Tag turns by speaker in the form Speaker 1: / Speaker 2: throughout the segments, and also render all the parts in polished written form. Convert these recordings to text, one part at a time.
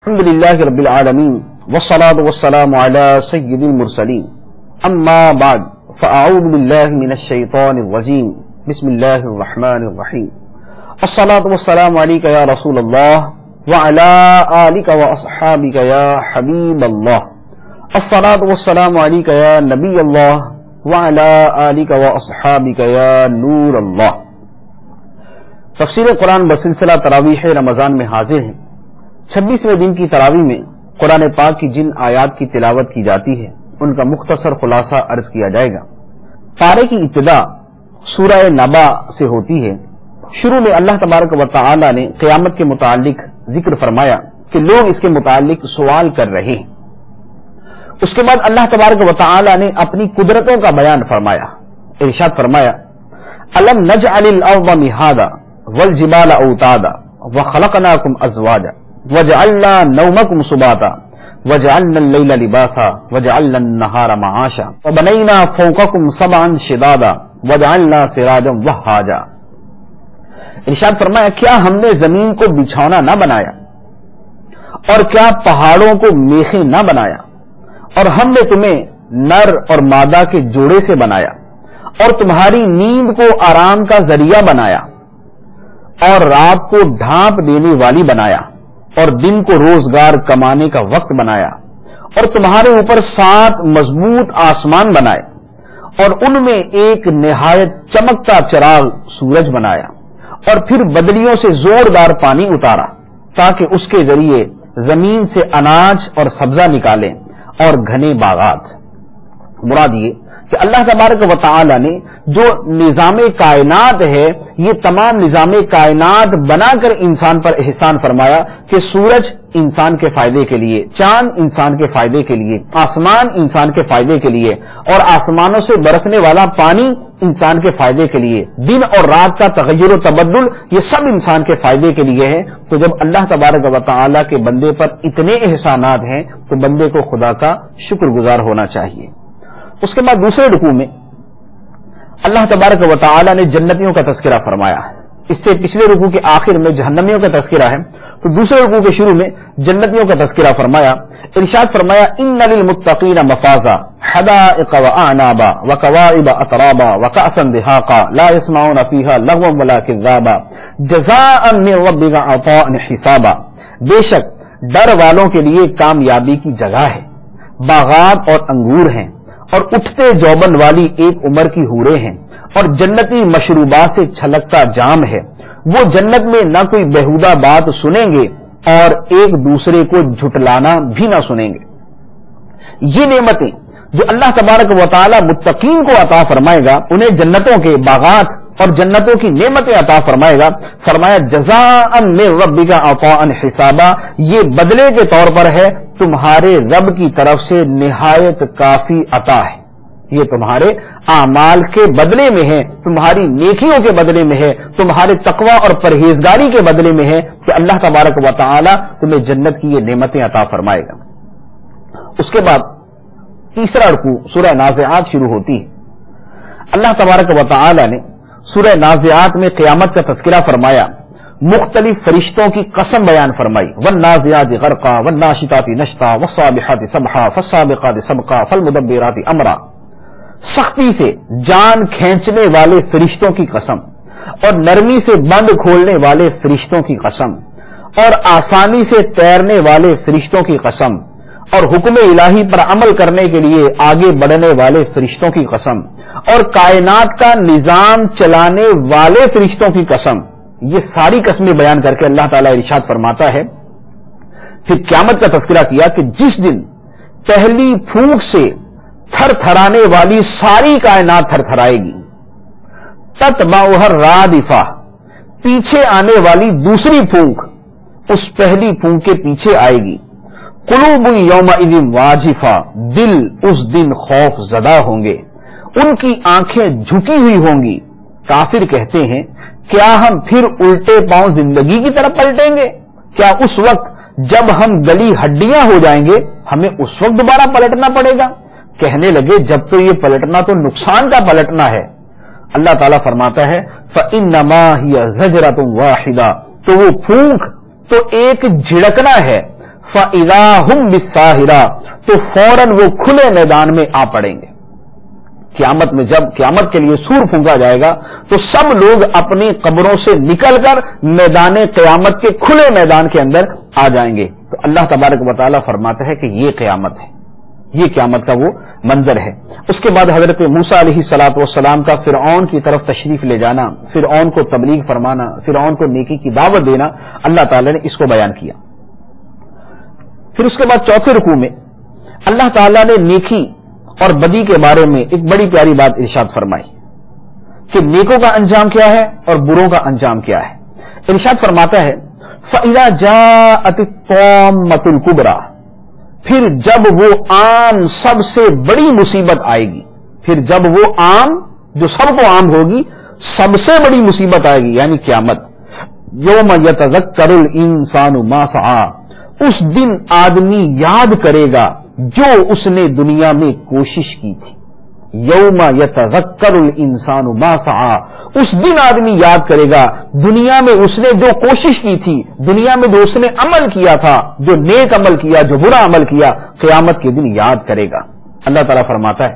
Speaker 1: الحمد لله رب العالمين والصلاة والسلام على سيد المرسلين أما بعد فأعوذ بالله من الشيطان الرجيم بسم الله الرحمن الرحيم الصلاة والسلام عليك يا رسول الله وعلى آلك وأصحابك يا حبيب الله الصلاة والسلام عليك يا نبي الله وعلى آلك وأصحابك يا نور الله تفسیر قرآن بسلسلہ تراویح رمضان میں حاضر ہیں۔ 26ویں دن کی تراویح میں قرآن پاک کی جن آیات کی تلاوت کی جاتی ہے ان کا مختصر خلاصہ عرض کیا جائے گا۔ پارے کی ابتدا سورہ نبا سے ہوتی ہے۔ شروع میں اللہ تبارک و تعالی نے قیامت کے متعلق ذکر فرمایا کہ لوگ اس کے متعلق سوال کر رہے ہیں۔ اس کے بعد اللہ تبارک و تعالی نے اپنی قدرتوں کا بیان فرمایا۔ ارشاد فرمایا الم نجعل الارض مہادا والجبال اوتادا وخلقناکم ازواجا وجعلنا نومکم سباتا وجعلنا اللیل لباسا وجعلنا النہار معاشا وبنینا فوقکم سبعا شدادا وجعلنا سراجا وہاجا۔ ارشاد فرمایا کیا ہم نے زمین کو بچھونا نہ بنایا اور کیا پہاڑوں کو میخیں نہ بنایا، اور ہم نے تمہیں نر اور مادہ کے جوڑے سے بنایا اور تمہاری نیند کو آرام کا ذریعہ بنایا اور رات کو ڈھانپ دینے والی بنایا اور دن کو روزگار کمانے کا وقت بنایا، اور تمہارے اوپر 7 مضبوط آسمان بنائے اور ان میں ایک نہایت چمکتا چراغ سورج بنایا، اور پھر بدلیوں سے زوردار پانی اتارا تاکہ اس کے ذریعے زمین سے اناج اور سبزہ نکالیں اور گھنے باغات۔ مراد یہ کہ اللہ تبارک و تعالی نے جو نظام کائنات ہے یہ تمام نظام کائنات بنا کر انسان پر احسان فرمایا کہ سورج انسان کے فائدے کے لیے، چاند انسان کے فائدے کے لیے، آسمان انسان کے فائدے کے لیے، اور آسمانوں سے برسنے والا پانی انسان کے فائدے کے لیے، دن اور رات کا تغیر و تبدل یہ سب انسان کے فائدے کے لیے ہے۔ تو جب اللہ تبارک و تعالی کے بندے پر اتنے احسانات ہیں تو بندے کو خدا کا شکر گزار ہونا چاہیے۔ اس کے بعد دوسرے رکوع میں اللہ تبارک و تعالی نے جنتیوں کا تذکرہ فرمایا۔ اس سے پچھلے رکوع کے آخر میں جہنمیوں کا تذکرہ ہے، تو دوسرے رکوع کے شروع میں جنتیوں کا تذکرہ فرمایا۔ ارشاد فرمایا ان للمتقین مفازا حدائق واعنابا وکواعب اترابا وکأسا دہاقا لا يسمعون فیہا لغوا ولا کذابا جزاء من ربک عطاء حسابا۔ بے شک ڈر والوں کے لیے کامیابی کی جگہ ہے، باغات اور انگور ہیں اور اٹھتے جوبن والی ایک عمر کی حوریں ہیں، اور جنتی مشروبات سے چھلکتا جام ہے۔ وہ جنت میں نہ کوئی بیہودہ بات سنیں گے اور ایک دوسرے کو جھٹلانا بھی نہ سنیں گے۔ یہ نعمتیں جو اللہ تبارک و تعالی متقین کو عطا فرمائے گا انہیں جنتوں کے باغات اور جنتوں کی نعمتیں عطا فرمائے گا۔ فرمایا جزاء من ربک عطاء حسابا، یہ بدلے کے طور پر ہے تمہارے رب کی طرف سے نہایت کافی عطا ہے۔ یہ تمہارے اعمال کے بدلے میں ہے، تمہاری نیکیوں کے بدلے میں ہے، تمہارے تقوی اور پرہیزگاری کے بدلے میں ہے کہ اللہ تبارک و تعالی تمہیں جنت کی یہ نعمتیں عطا فرمائے گا۔ اس کے بعد تیسرا رکوع سورہ نازعات شروع ہوتی ہے۔ اللہ تبارک و تعالی نے سورہ نازعات میں قیامت کا تذکرہ فرمایا، مختلف فرشتوں کی قسم بیان فرمائی، والنازعات غرقا والناشطات نشطا والسابحات سبحا فالسابقات سبقا فالمدبرات امرا۔ سختی سے جان کھینچنے والے فرشتوں کی قسم، اور نرمی سے بند کھولنے والے فرشتوں کی قسم، اور آسانی سے تیرنے والے فرشتوں کی قسم، اور حکم الہی پر عمل کرنے کے لیے آگے بڑھنے والے فرشتوں کی قسم، اور کائنات کا نظام چلانے والے فرشتوں کی قسم۔ یہ ساری قسمیں بیان کر کے اللہ تعالیٰ ارشاد فرماتا ہے، پھر قیامت کا تذکرہ کیا کہ جس دن پہلی پھونک سے تھر تھرانے والی ساری کائنات تھر تھرائے گی، تتبعها الرادفہ، پیچھے آنے والی دوسری پھونک اس پہلی پھونک کے پیچھے آئے گی۔ قلوب یومئذ واجفہ، دل اس دن خوف زدہ ہوں گے، ان کی آنکھیں جھکی ہوئی ہوں گی۔ کافر کہتے ہیں کیا ہم پھر الٹے پاؤں زندگی کی طرف پلٹیں گے؟ کیا اس وقت جب ہم گلی ہڈیاں ہو جائیں گے ہمیں اس وقت دوبارہ پلٹنا پڑے گا؟ کہنے لگے جب تو یہ پلٹنا تو نقصان کا پلٹنا ہے۔ اللہ تعالیٰ فرماتا ہے فَإِنَّمَا هِيَ زَجْرَةٌ وَاحِدَةٌ، تو وہ پھونک تو ایک جھڑکنا ہے، فَإِذَا هُمْ بِالسَّاهِرَةِ تو فوراً وہ کھلے میدان میں آ پڑیں گے. قیامت میں جب قیامت کے لیے سور پھونکا جائے گا تو سب لوگ اپنی قبروں سے نکل کر میدان قیامت کے کھلے میدان کے اندر آ جائیں گے. تو اللہ تبارک و تعالیٰ فرماتا ہے کہ یہ قیامت ہے، یہ قیامت کا وہ منظر ہے. اس کے بعد حضرت موسیٰ علیہ الصلوۃ والسلام کا فرعون کی طرف تشریف لے جانا، فرعون کو تبلیغ فرمانا، فرعون کو نیکی کی دعوت دینا، اللہ تعالیٰ نے اس کو بیان کیا. پھر اس کے بعد چوتھے رکوع میں اللہ تعالیٰ نے نیکی اور بدی کے بارے میں ایک بڑی پیاری بات ارشاد فرمائی کہ نیکوں کا انجام کیا ہے اور بروں کا انجام کیا ہے. ارشاد فرماتا ہے فَإِذَا جَاءَتِ الطَّامَّةُ الْكُبْرَى پھر جب وہ عام سب سے بڑی مصیبت آئے گی، پھر جب وہ عام جو سب کو عام ہوگی سب سے بڑی مصیبت آئے گی یعنی قیامت. یوم یتذکر الانسان ما سعی اس دن آدمی یاد کرے گا جو اس نے دنیا میں کوشش کی تھی. یوم یتذکر الانسان ما سعی اس دن آدمی یاد کرے گا دنیا میں اس نے جو کوشش کی تھی، دنیا میں جو اس نے عمل کیا تھا، جو نیک عمل کیا، جو برا عمل کیا، قیامت کے دن یاد کرے گا. اللہ تعالیٰ فرماتا ہے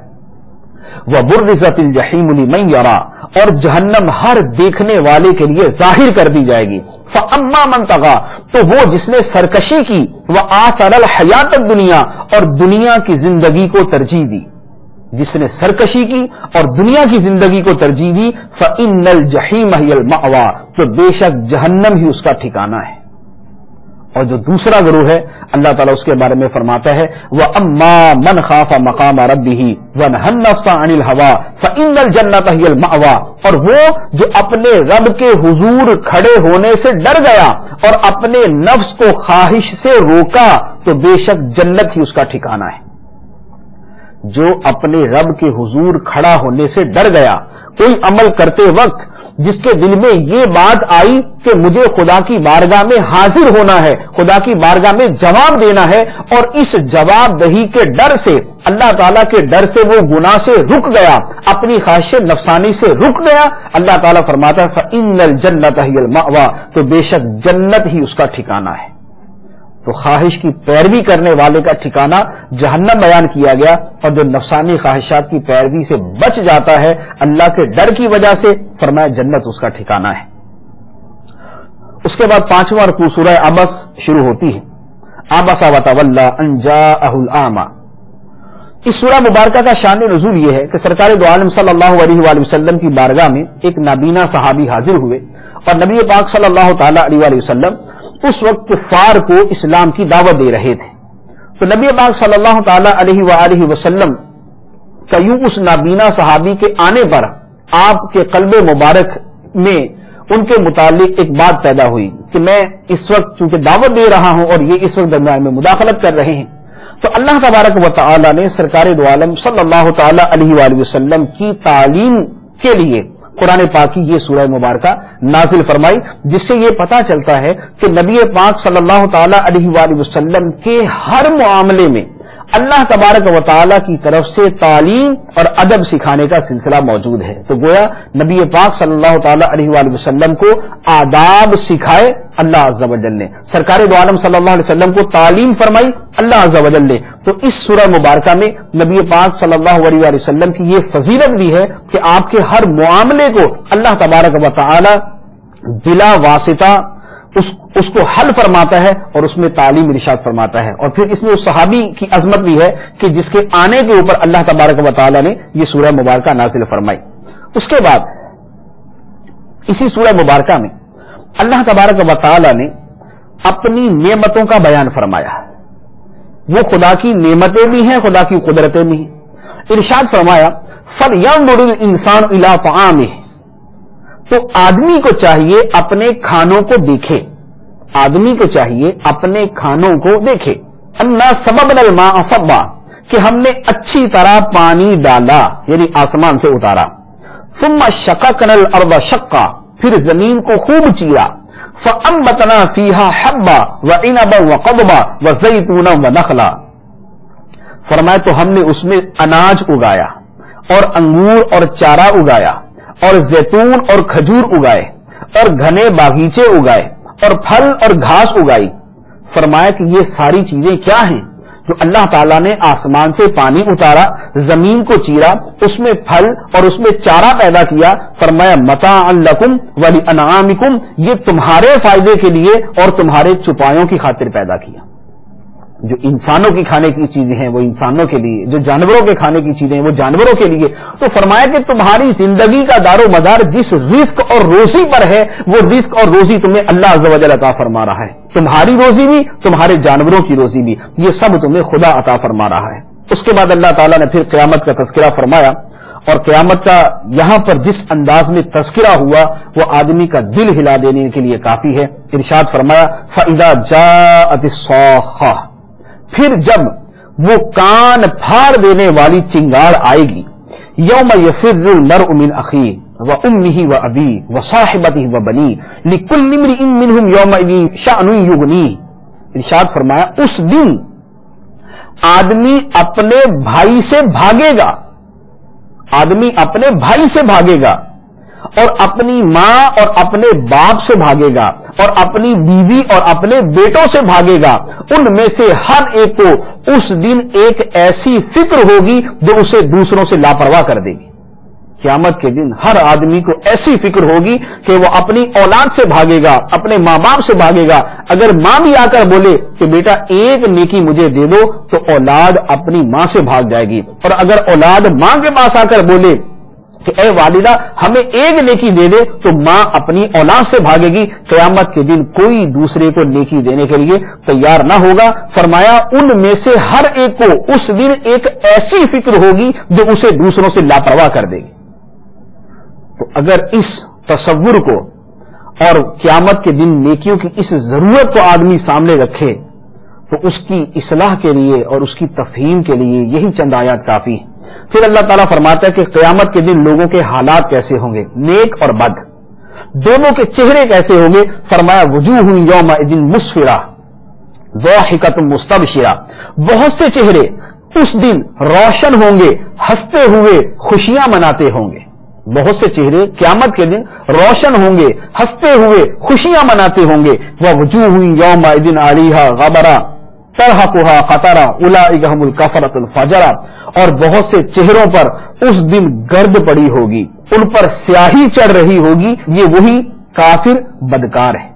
Speaker 1: وَبُرِّزَتِ الْجَحِيمُ لِمَنْ يَرَى اور جہنم ہر دیکھنے والے کے لیے ظاہر کر دی جائے گی. فَأَمَّا مَنْ طَغَى تو وہ جس نے سرکشی کی، وَآثَرَ الْحَيَاةَ الدُّنْيَا اور دنیا کی زندگی کو ترجیح دی، جس نے سرکشی کی اور دنیا کی زندگی کو ترجیح دی، فَإِنَّ الْجَحِيمَ هِيَ الْمَأْوَى تو بے شک جہنم ہی اس کا ٹھکانہ ہے. اور جو دوسرا گروہ ہے اللہ تعالیٰ اس کے بارے میں فرماتا ہے وَأَمَّا مَنْ خَافَ مَقَامَ رَبِّهِ وَنَهَى النَّفْسَ عَنِ الْهَوَىٰ فَإِنَّ الْجَنَّةَ هِيَ الْمَأْوَىٰ اور وہ جو اپنے رب کے حضور کھڑے ہونے سے ڈر گیا اور اپنے نفس کو خواہش سے روکا تو بے شک جنت ہی اس کا ٹھکانہ ہے. جو اپنے رب کے حضور کھڑا ہونے سے ڈر گیا، کوئی عمل کرتے وقت جس کے دل میں یہ بات آئی کہ مجھے خدا کی بارگاہ میں حاضر ہونا ہے، خدا کی بارگاہ میں جواب دینا ہے، اور اس جواب دہی کے ڈر سے، اللہ تعالیٰ کے ڈر سے وہ گناہ سے رک گیا، اپنی خواہش نفسانی سے رک گیا، اللہ تعالیٰ فرماتا ہے فَإِنَّ الْجَنَّةَ هِيَ الْمَأْوَىٰ تو بے شک جنت ہی اس کا ٹھکانہ ہے. تو خواہش کی پیروی کرنے والے کا ٹھکانہ جہنم بیان کیا گیا، اور جو نفسانی خواہشات کی پیروی سے بچ جاتا ہے اللہ کے ڈر کی وجہ سے، فرمایا جنت اس کا ٹھکانہ ہے. اس کے بعد پانچواں رکوع سورہ عبس شروع ہوتی ہے. عبس وتولی ان جاءہ الاعمی. اس سورہ مبارکہ کا شان نزول یہ ہے کہ سرکار دو عالم صلی اللہ علیہ وآلہ وسلم کی بارگاہ میں ایک نابینا صحابی حاضر ہوئے، اور نبی پاک صلی اللہ تعالی علیہ وآلہ وسلم اس وقت کفار کو اسلام کی دعوت دے رہے تھے. تو نبی پاک صلی اللہ تعالی علیہ وآلہ وسلم کا یوں اس نابینا صحابی کے آنے پر آپ کے قلب مبارک میں ان کے متعلق ایک بات پیدا ہوئی کہ میں اس وقت چونکہ دعوت دے رہا ہوں اور یہ اس وقت درمیان میں مداخلت کر رہے ہیں. تو اللہ تبارک و تعالی نے سرکار دو عالم صلی اللہ تعالی علیہ وآلہ وسلم کی تعلیم کے لیے قرآن پاک کی یہ سورہ مبارکہ نازل فرمائی، جس سے یہ پتہ چلتا ہے کہ نبی پاک صلی اللہ تعالی علیہ وآلہ وسلم کے ہر معاملے میں اللہ تبارک و تعالی کی طرف سے تعلیم اور ادب سکھانے کا سلسلہ موجود ہے. تو گویا نبی پاک صلی اللہ تعالی علیہ وآلہ وسلم کو آداب سکھائے اللہ عز و جل نے، سرکار دو عالم صلی اللہ علیہ وسلم کو تعلیم فرمائی اللہ عز و جل نے. تو اس سورہ مبارکہ میں نبی پاک صلی اللہ علیہ وآلہ وسلم کی یہ فضیلت بھی ہے کہ آپ کے ہر معاملے کو اللہ تبارک و تعالی بلا واسطہ اس کو حل فرماتا ہے اور اس میں تعلیم ارشاد فرماتا ہے. اور پھر اس میں اس صحابی کی عظمت بھی ہے کہ جس کے آنے کے اوپر اللہ تبارک و تعالی نے یہ سورہ مبارکہ نازل فرمائی. اس کے بعد اسی سورہ مبارکہ میں اللہ تبارک و تعالی نے اپنی نعمتوں کا بیان فرمایا. وہ خدا کی نعمتیں بھی ہیں، خدا کی قدرتیں بھی ہیں. ارشاد فرمایا فَلْيَنْظُرِ الْإِنسَانُ إِلَىٰ طَعَامِهِ تو آدمی کو چاہیے اپنے کھانوں کو دیکھے، آدمی کو چاہیے اپنے کھانوں کو دیکھے. اَنَّا صَبَبْنَا الْمَاءَ صَبًّا کہ ہم نے اچھی طرح پانی ڈالا یعنی آسمان سے اتارا. ثُمَّ شَقَقْنَا الْأَرْضَ شَقًّا پھر زمین کو خوب چیرا. فَأَنبَتْنَا فِيهَا حَبًّا وَعِنَبًا وَقَضْبًا وَزَيْتُونًا وَنَخْلًا فرمایا تو ہم نے اس میں اناج اگایا اور انگور اور چارہ اگایا اور زیتون اور کھجور اگائے اور گھنے باغیچے اگائے اور پھل اور گھاس اگائی. فرمایا کہ یہ ساری چیزیں کیا ہیں جو اللہ تعالیٰ نے آسمان سے پانی اتارا، زمین کو چیرا، اس میں پھل اور اس میں چارہ پیدا کیا، فرمایا متاعا لکم ولانعامکم، یہ تمہارے فائدے کے لیے اور تمہارے چپایوں کی خاطر پیدا کیا۔ جو انسانوں کی کھانے کی چیزیں ہیں وہ انسانوں کے لیے، جو جانوروں کے کھانے کی چیزیں ہیں وہ جانوروں کے لیے۔ تو فرمایا کہ تمہاری زندگی کا دار و مدار جس رزق اور روزی پر ہے، وہ رزق اور روزی تمہیں اللہ عز و جل عطا فرما رہا ہے، تمہاری روزی بھی، تمہارے جانوروں کی روزی بھی، یہ سب تمہیں خدا عطا فرما رہا ہے۔ اس کے بعد اللہ تعالیٰ نے پھر قیامت کا تذکرہ فرمایا، اور قیامت کا یہاں پر جس انداز میں تذکرہ ہوا وہ آدمی کا دل ہلا دینے کے لیے کافی ہے۔ ارشاد فرمایا فَإِذَا جَاءَتِ الصَّاخَّةُ، پھر جب وہ کان پھاڑ دینے والی چنگاڑ آئے گی، یوم یفر المرء من اخیہ وامہ وابیہ وصاحبتہ وبنیہ لکل امرئ منہم یومئذ شأن یغنیہ۔ ارشاد فرمایا اس دن آدمی اپنے بھائی سے بھاگے گا، آدمی اپنے بھائی سے بھاگے گا، اور اپنی ماں اور اپنے باپ سے بھاگے گا، اور اپنی بیوی اور اپنے بیٹوں سے بھاگے گا۔ ان میں سے ہر ایک کو اس دن ایک ایسی فکر ہوگی جو اسے دوسروں سے لاپرواہ کر دے گی۔ قیامت کے دن ہر آدمی کو ایسی فکر ہوگی کہ وہ اپنی اولاد سے بھاگے گا، اپنے ماں باپ سے بھاگے گا۔ اگر ماں بھی آ کر بولے کہ بیٹا ایک نیکی مجھے دے دو تو اولاد اپنی ماں سے بھاگ جائے گی، اور اگر اولاد ماں کے پاس آ کر بولے کہ اے والدہ ہمیں ایک نیکی دے دے تو ماں اپنی اولاد سے بھاگے گی۔ قیامت کے دن کوئی دوسرے کو نیکی دینے کے لیے تیار نہ ہوگا۔ فرمایا ان میں سے ہر ایک کو اس دن ایک ایسی فکر ہوگی جو اسے دوسروں سے لاپرواہ کر دے گی۔ تو اگر اس تصور کو اور قیامت کے دن نیکیوں کی اس ضرورت کو آدمی سامنے رکھے تو اس کی اصلاح کے لیے اور اس کی تفہیم کے لیے یہی چند آیات کافی ہیں۔ پھر اللہ تعالیٰ فرماتا ہے کہ قیامت کے دن لوگوں کے حالات کیسے ہوں گے، نیک اور بد دونوں کے چہرے کیسے ہوں گے۔ فرمایا وجوہ یومئذ مسفرہ ضاحکۃ مستبشرہ، بہت سے چہرے اس دن روشن ہوں گے، ہنستے ہوئے خوشیاں مناتے ہوں گے۔ بہت سے چہرے قیامت کے دن روشن ہوں گے، ہنستے ہوئے خوشیاں مناتے ہوں گے۔ ووجوہ یومئذ علیہا غبرہ ترہقھا قطرہ اولئک ھم الکفرۃ الفجرہ، اور بہت سے چہروں پر اس دن گرد پڑی ہوگی، ان پر سیاہی چڑھ رہی ہوگی، یہ وہی کافر بدکار ہے۔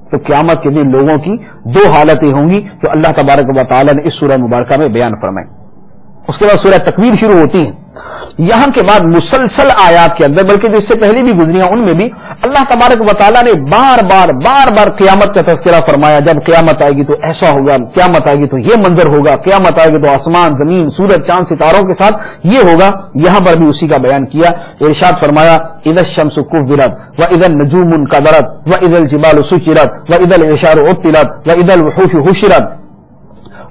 Speaker 1: تو قیامت کے دن لوگوں کی دو حالتیں ہوں گی جو اللہ تبارک و تعالی نے اس سورہ مبارکہ میں بیان فرمائی۔ اس کے بعد سورہ تکویر شروع ہوتی ہے۔ یہاں کے بعد مسلسل آیات کے اندر، بلکہ جو اس سے پہلے بھی گزریاں ان میں بھی اللہ تبارک و تعالیٰ نے بار بار قیامت کا تذکرہ فرمایا۔ جب قیامت آئے گی تو ایسا ہوگا، قیامت آئے گی تو یہ منظر ہوگا، قیامت آئے گی تو آسمان زمین سورج چاند ستاروں کے ساتھ یہ ہوگا۔ یہاں پر بھی اسی کا بیان کیا۔ ارشاد فرمایا اذا الشمس كورت واذا النجوم انكدرت واذا الجبال سجرت واذا العشار عطلت واذا الوحوش حشرت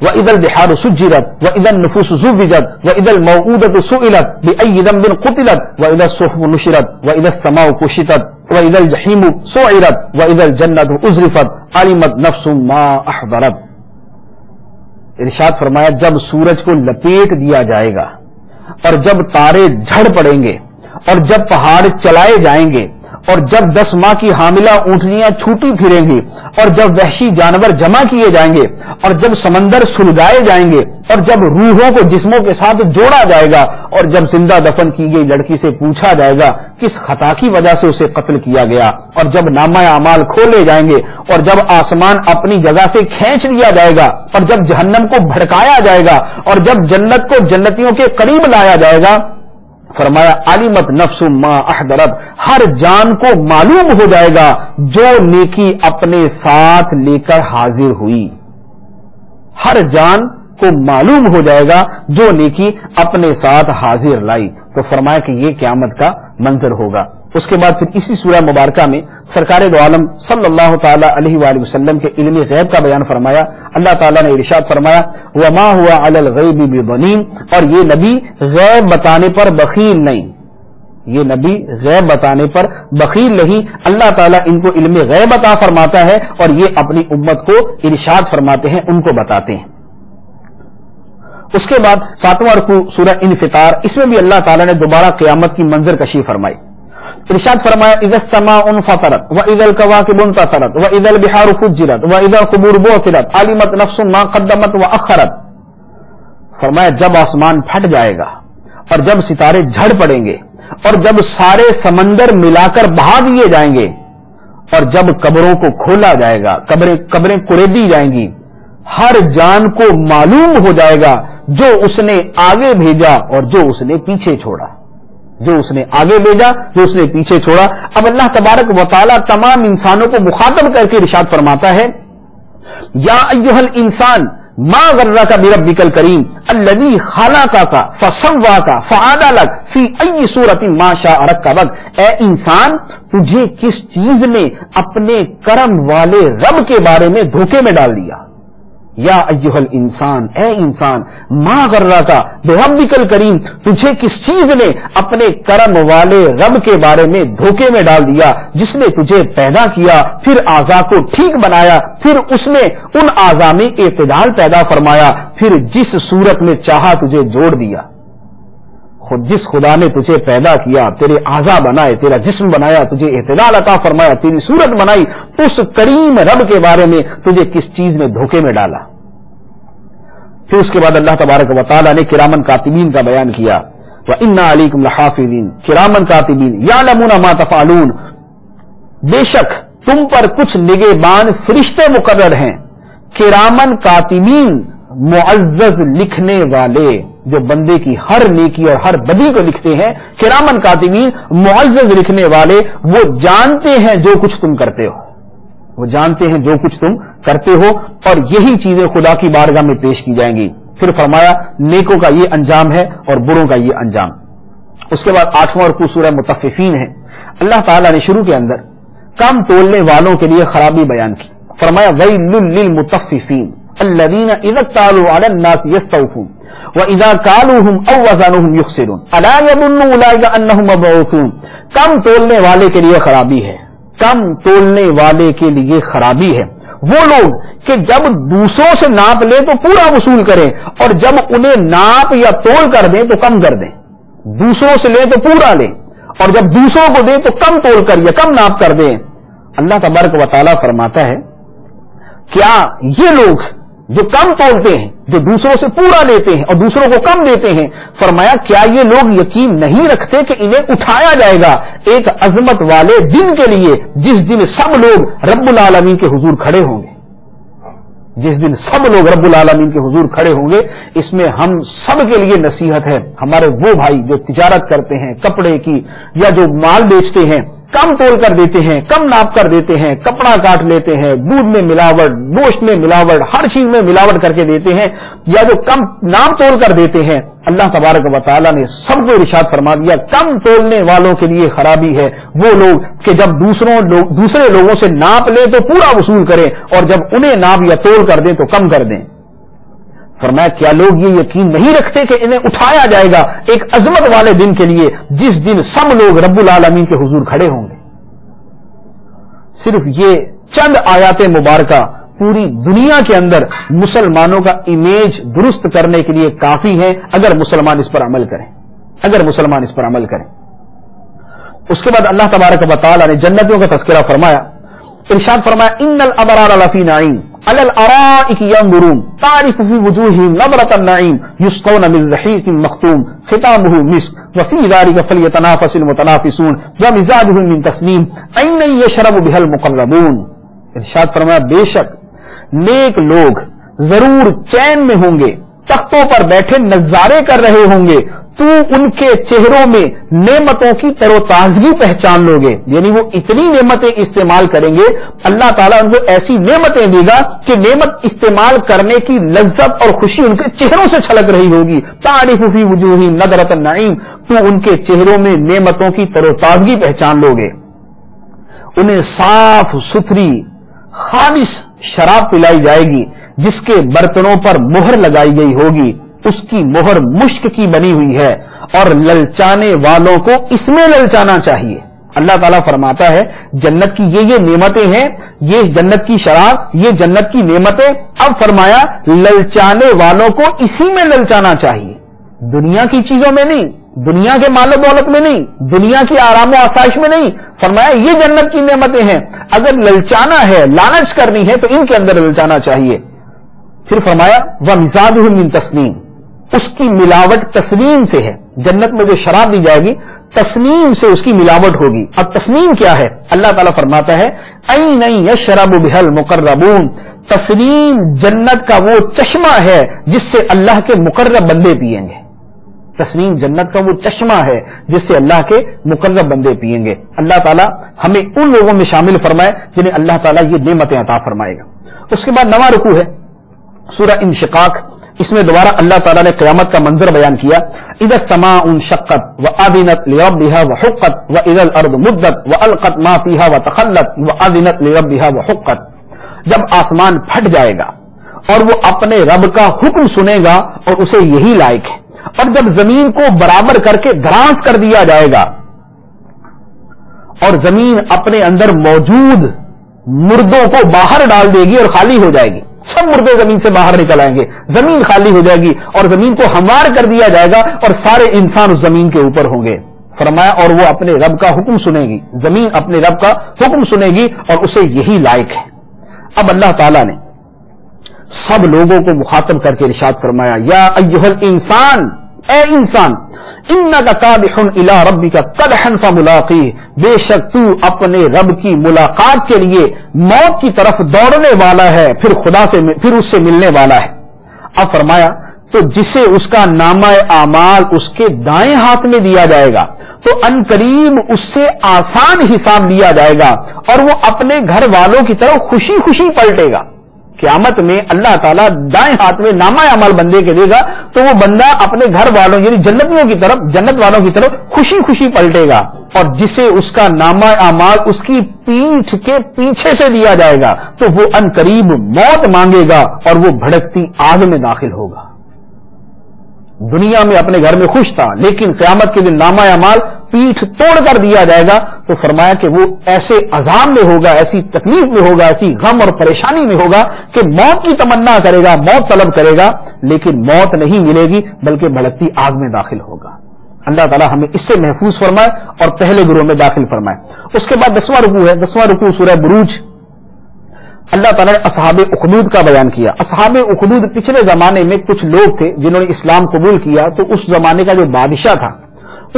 Speaker 1: وَإِذَا الْبِحَارُ سُجِّرَتْ وَإِذَا النُّفُوسُ زُوِّجَتْ وَإِذَا الْمَوْءُودَةُ سُئِلَتْ بِأَيِّ ذَنبٍ قُتِلَتْ وَإِذَا الصُّحُفُ نُشِرَتْ وَإِذَا السَّمَاءُ كُشِطَتْ وَإِذَا الْجَحِيمُ سُعِرَتْ وَإِذَا الْجَنَّةُ أُزْلِفَتْ عَلِمَتْ نَفْسٌ مَا أَحْضَرَتْ۔ ارشاد فرمایا جب سورج کو لپیٹ دیا جائے گا، اور جب تارے جھڑ پڑیں گے، اور جب پہاڑ چلائے جائیں گے، اور جب 10 ماہ کی حاملہ اونٹنیاں چھوٹی پھریں گی، اور جب وحشی جانور جمع کیے جائیں گے، اور جب سمندر سلگائے جائیں گے، اور جب روحوں کو جسموں کے ساتھ جوڑا جائے گا، اور جب زندہ دفن کی گئی لڑکی سے پوچھا جائے گا کس خطا کی وجہ سے اسے قتل کیا گیا، اور جب نامہ اعمال کھولے جائیں گے، اور جب آسمان اپنی جگہ سے کھینچ لیا جائے گا، اور جب جہنم کو بھڑکایا جائے گا، اور جب جنت کو جنتیوں کے قریب لایا جائے گا، فرمایا علمت نفس ما احضرت، ہر جان کو معلوم ہو جائے گا جو نیکی اپنے ساتھ لے کر حاضر ہوئی۔ ہر جان کو معلوم ہو جائے گا جو نیکی اپنے ساتھ حاضر لائی۔ تو فرمایا کہ یہ قیامت کا منظر ہوگا۔ اس کے بعد پھر اسی سورہ مبارکہ میں سرکار دو عالم صلی اللہ تعالی علیہ وآلہ وسلم کے علم غیب کا بیان فرمایا۔ اللہ تعالیٰ نے ارشاد فرمایا وما هو علی الغیب بضنین، اور یہ نبی غیب بتانے پر بخیل نہیں، یہ نبی غیب بتانے پر بخیل نہیں۔ اللہ تعالیٰ ان کو علم غیب عطا فرماتا ہے اور یہ اپنی امت کو ارشاد فرماتے ہیں، ان کو بتاتے ہیں۔ اس کے بعد 7واں رکوع سورہ انفطار، اس میں بھی اللہ تعالیٰ نے دوبارہ قیامت کی منظر کشی فرمائی۔ ارشاد فرمایا اذا السماء انفطرت واذا الكواكب انتثرت واذا البحار فجرت واذا القبور بعثرت علمت نفس ما قدمت واخرت. فرمایا جب آسمان پھٹ جائے گا اور جب ستارے جھڑ پڑیں گے اور جب سارے سمندر ملا کر بہا دیے جائیں گے اور جب قبروں کو کھولا جائے گا، قبریں کڑیدی جائیں گی، ہر جان کو معلوم ہو جائے گا جو اس نے آگے بھیجا اور جو اس نے پیچھے چھوڑا، جو اس نے آگے بھیجا جو اس نے پیچھے چھوڑا. اب اللہ تبارک و تعالی تمام انسانوں کو مخاطب کر کے ارشاد فرماتا ہے یا ایھا الانسان ما غرک بربک الکریم الذی خلقک فسواک فعدلک فی ای صورت ما شاء رکبک. اے انسان تجھے کس چیز نے اپنے کرم والے رب کے بارے میں دھوکے میں ڈال دیا. یا ایھا الانسان، اے انسان، ما غرک بربک الکریم، تجھے کس چیز نے اپنے کرم والے رب کے بارے میں دھوکے میں ڈال دیا جس نے تجھے پیدا کیا، پھر اعضاء کو ٹھیک بنایا، پھر اس نے ان اعضاء میں اعتدال پیدا فرمایا، پھر جس صورت میں چاہا تجھے جوڑ دیا. جس خدا نے تجھے پیدا کیا، تیرے اعضاء بنائے، تیرا جسم بنایا، تجھے اعتدال عطا فرمایا، تیری صورت بنائی، اس کریم رب کے بارے میں تجھے کس چیز میں دھوکے میں ڈالا. پھر اس کے بعد اللہ تبارک و تعالیٰ نے کرامن کاتبین کا بیان کیا وَإِنَّا عَلَيْكُمْ لَحَافِظِينَ. کرامن کاتبین یعلمون ما تفعلون، بے شک تم پر کچھ نگہبان فرشتے مقرر ہیں. کرامن کاتبین معزز لکھنے والے، جو بندے کی ہر نیکی اور ہر بدی کو لکھتے ہیں. کرامن کاتبین معزز لکھنے والے، وہ جانتے ہیں جو کچھ تم کرتے ہو، وہ جانتے ہیں جو کچھ تم کرتے ہو، اور یہی چیزیں خدا کی بارگاہ میں پیش کی جائیں گی. پھر فرمایا نیکوں کا یہ انجام ہے اور بروں کا یہ انجام. اس کے بعد 8واں رکوع سورہ مطففین ہے. اللہ تعالیٰ نے شروع کے اندر کم تولنے والوں کے لیے خرابی بیان کی. فرمایا وَيْلٌ لِّلْمُطَفِّفِينَ الَّذِينَ إِذَا اكْتَالُوا عَلَى النَّاسِ يَسْتَوْفُونَ وَإِذَا كَالُوهُمْ أَوْ وَّزَنُوهُمْ يُخْسِرُونَ أَلَا يَظُنُّ أُولَٰئِكَ أَنَّهُم مَّبْعُوثُونَ. کم تولنے والے کے لیے خرابی ہے، کم تولنے والے کے لیے خرابی ہے وہ لوگ کہ جب دوسروں سے ناپ لیں تو پورا وصول کریں اور جب انہیں ناپ یا تول کر دیں تو کم کر دیں. دوسروں سے لیں تو پورا لیں اور جب دوسروں کو دیں تو کم تول کر یا کم ناپ کر دیں. اللہ تبارک و تعالیٰ فرماتا ہے کیا یہ لوگ جو کم تولتے ہیں، جو دوسروں سے پورا لیتے ہیں اور دوسروں کو کم دیتے ہیں، فرمایا کیا یہ لوگ یقین نہیں رکھتے کہ انہیں اٹھایا جائے گا ایک عظمت والے دن کے لیے جس دن سب لوگ رب العالمین کے حضور کھڑے ہوں گے. جس دن سب لوگ رب العالمین کے حضور کھڑے ہوں گے. اس میں ہم سب کے لیے نصیحت ہے، ہمارے وہ بھائی جو تجارت کرتے ہیں کپڑے کی یا جو مال بیچتے ہیں، کم تول کر دیتے ہیں، کم ناپ کر دیتے ہیں، کپڑا کاٹ لیتے ہیں، دودھ میں ملاوٹ، گوشت میں ملاوٹ، ہر چیز میں ملاوٹ کر کے دیتے ہیں، یا جو کم ناپ تول کر دیتے ہیں. اللہ تبارک و تعالیٰ نے سب کو ارشاد فرما دیا کم تولنے والوں کے لیے خرابی ہے وہ لوگ کہ جب دوسرے لوگوں سے ناپ لیں تو پورا وصول کریں اور جب انہیں ناپ یا تول کر دیں تو کم کر دیں. فرمایا کیا لوگ یہ یقین نہیں رکھتے کہ انہیں اٹھایا جائے گا ایک عظمت والے دن کے لیے جس دن سب لوگ رب العالمین کے حضور کھڑے ہوں گے. صرف یہ چند آیات مبارکہ پوری دنیا کے اندر مسلمانوں کا امیج درست کرنے کے لیے کافی ہیں اگر مسلمان اس پر عمل کریں، اگر مسلمان اس پر عمل کریں. اس کے بعد اللہ تبارک و تعالی نے جنتوں کا تذکرہ فرمایا. ارشاد فرمایا ان الابرار لفی نعیم علی الارائک ینظرون تعرف فی وجوہہم نظرۃ النعیم یسقون من رحیق مختوم ختامہ مسک وفی ذلک فلیتنافس المتنافسون ومزاجہ من تسنیم عینا یشرب بها المقربون. ارشاد فرمایا بے شک نیک لوگ ضرور چین میں ہوں گے، تختوں پر بیٹھے نظارے کر رہے ہوں گے، تو ان کے چہروں میں نعمتوں کی تر و تازگی پہچان لو گے. یعنی وہ اتنی نعمتیں استعمال کریں گے اللہ تعالیٰ ان کو ایسی نعمتیں دے گا کہ نعمت استعمال کرنے کی لذت اور خوشی ان کے چہروں سے چھلک رہی ہوگی. تعرف فی وجوہہم نظرۃ النعیم، تو ان کے چہروں میں نعمتوں کی تر و تازگی پہچان لو گے. انہیں صاف ستھری خالص شراب پلائی جائے گی جس کے برتنوں پر مہر لگائی گئی ہوگی، اس کی مہر مشک کی بنی ہوئی ہے اور للچانے والوں کو اس میں للچانا چاہیے. اللہ تعالیٰ فرماتا ہے جنت کی یہ نعمتیں ہیں، یہ جنت کی شراب، یہ جنت کی نعمتیں. اب فرمایا للچانے والوں کو اسی میں للچانا چاہیے، دنیا کی چیزوں میں نہیں. دنیا کے مال و دولت میں نہیں، دنیا کی آرام و آسائش میں نہیں. فرمایا یہ جنت کی نعمتیں ہیں، اگر للچانا ہے، لالچ کرنی ہے تو ان کے اندر للچانا چاہیے. پھر فرمایا وَمِزَاجُهُ مِن تسنیم، اس کی ملاوٹ تسنیم سے ہے. جنت میں جو شراب دی جائے گی تسنیم سے اس کی ملاوٹ ہوگی. اب تسنیم کیا ہے؟ اللہ تعالیٰ فرماتا ہے عَيْنًا يَشْرَبُ بِهَا الْمُقَرَّبُونَ، تسنیم جنت کا وہ چشمہ ہے جس سے اللہ کے مقرب بندے پیئیں گے. تسنیم جنت کا وہ چشمہ ہے جس سے اللہ کے مقرب بندے پیئیں گے. اللہ تعالیٰ ہمیں ان لوگوں میں شامل فرمائے جنہیں اللہ تعالیٰ یہ نعمتیں عطا فرمائے گا. اس کے بعد 9واں رکوع ہے سورہ انشقاق. اس میں دوبارہ اللہ تعالیٰ نے قیامت کا منظر بیان کیا. اذا السماء انشقت واذنت لربها وحقت واذا الارض مدت والقت ما فيها وتخلت واذنت لربها وحقت. جب آسمان پھٹ جائے گا اور وہ اپنے رب کا حکم سنے گا اور اسے یہی لائق ہے، اور جب زمین کو برابر کر کے دراز کر دیا جائے گا اور زمین اپنے اندر موجود مردوں کو باہر ڈال دے گی اور خالی ہو جائے گی، سب مردے زمین سے باہر نکل آئیں گے، زمین خالی ہو جائے گی اور زمین کو ہموار کر دیا جائے گا اور سارے انسان اس زمین کے اوپر ہوں گے. فرمایا اور وہ اپنے رب کا حکم سنے گی، زمین اپنے رب کا حکم سنے گی اور اسے یہی لائق ہے. اب اللہ تعالیٰ نے سب لوگوں کو مخاطب کر کے ارشاد فرمایا یا ایھا الانسان، اے انسان، انک کادح الی ربک قدحا فملاقیہ، بے شک تو اپنے رب کی ملاقات کے لیے موت کی طرف دوڑنے والا ہے، پھر اس سے ملنے والا ہے. اب فرمایا تو جسے اس کا نامہ اعمال اس کے دائیں ہاتھ میں دیا جائے گا تو ان قریب اس سے آسان حساب لیا جائے گا اور وہ اپنے گھر والوں کی طرف خوشی خوشی پلٹے گا. قیامت میں اللہ تعالیٰ دائیں ہاتھ میں نامہ اعمال بندے کے دے گا تو وہ بندہ اپنے گھر والوں یعنی جنتیوں کی طرف، جنت والوں کی طرف خوشی خوشی پلٹے گا. اور جسے اس کا نامہ اعمال اس کی پیٹھ کے پیچھے سے دیا جائے گا تو وہ ان قریب موت مانگے گا اور وہ بھڑکتی آگ میں داخل ہوگا. دنیا میں اپنے گھر میں خوش تھا لیکن قیامت کے دن نامہ اعمال پیٹھ توڑ کر دیا جائے گا تو فرمایا کہ وہ ایسے عذاب میں ہوگا، ایسی تکلیف میں ہوگا، ایسی غم اور پریشانی میں ہوگا کہ موت کی تمنا کرے گا، موت طلب کرے گا لیکن موت نہیں ملے گی بلکہ بھڑکتی آگ میں داخل ہوگا. اللہ تعالیٰ ہمیں اس سے محفوظ فرمائے اور پہلے گروہ میں داخل فرمائے. اس کے بعد 10واں رکوع ہے، 10واں رکوع سورہ بروج. اللہ تعالیٰ نے اصحاب اخدود کا بیان کیا. اصحاب اخدود پچھلے زمانے میں کچھ لوگ تھے جنہوں نے اسلام قبول کیا تو اس زمانے کا جو بادشاہ تھا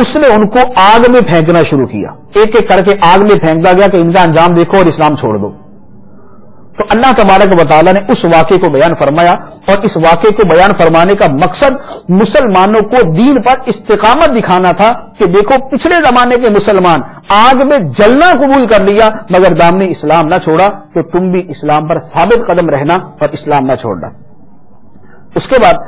Speaker 1: اس نے ان کو آگ میں پھینکنا شروع کیا، ایک ایک کر کے آگ میں پھینکتا گیا کہ ان کا انجام دیکھو اور اسلام چھوڑ دو. تو اللہ تبارک و تعالیٰ نے اس واقعے کو بیان فرمایا اور اس واقعے کو بیان فرمانے کا مقصد مسلمانوں کو دین پر استقامت دکھانا تھا کہ دیکھو پچھلے زمانے کے مسلمان آگ میں جلنا قبول کر لیا مگر دامن اسلام نہ چھوڑا تو تم بھی اسلام پر ثابت قدم رہنا اور اسلام نہ چھوڑنا. اس کے بعد